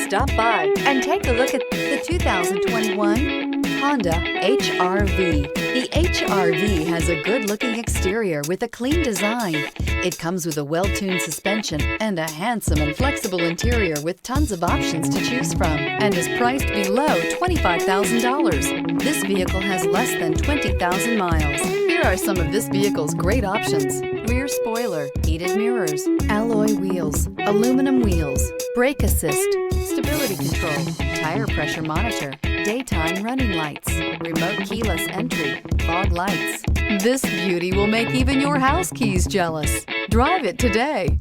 Stop by and take a look at the 2021 Honda HR-V. The HR-V has a good-looking exterior with a clean design. It comes with a well-tuned suspension and a handsome and flexible interior with tons of options to choose from, and is priced below $25,000. This vehicle has less than 20,000 miles. Here are some of this vehicle's great options: rear spoiler, heated mirrors, alloy wheels, aluminum wheels, brake assist, stability control, tire pressure monitor, daytime running lights, remote keyless entry, fog lights. This beauty will make even your house keys jealous. Drive it today.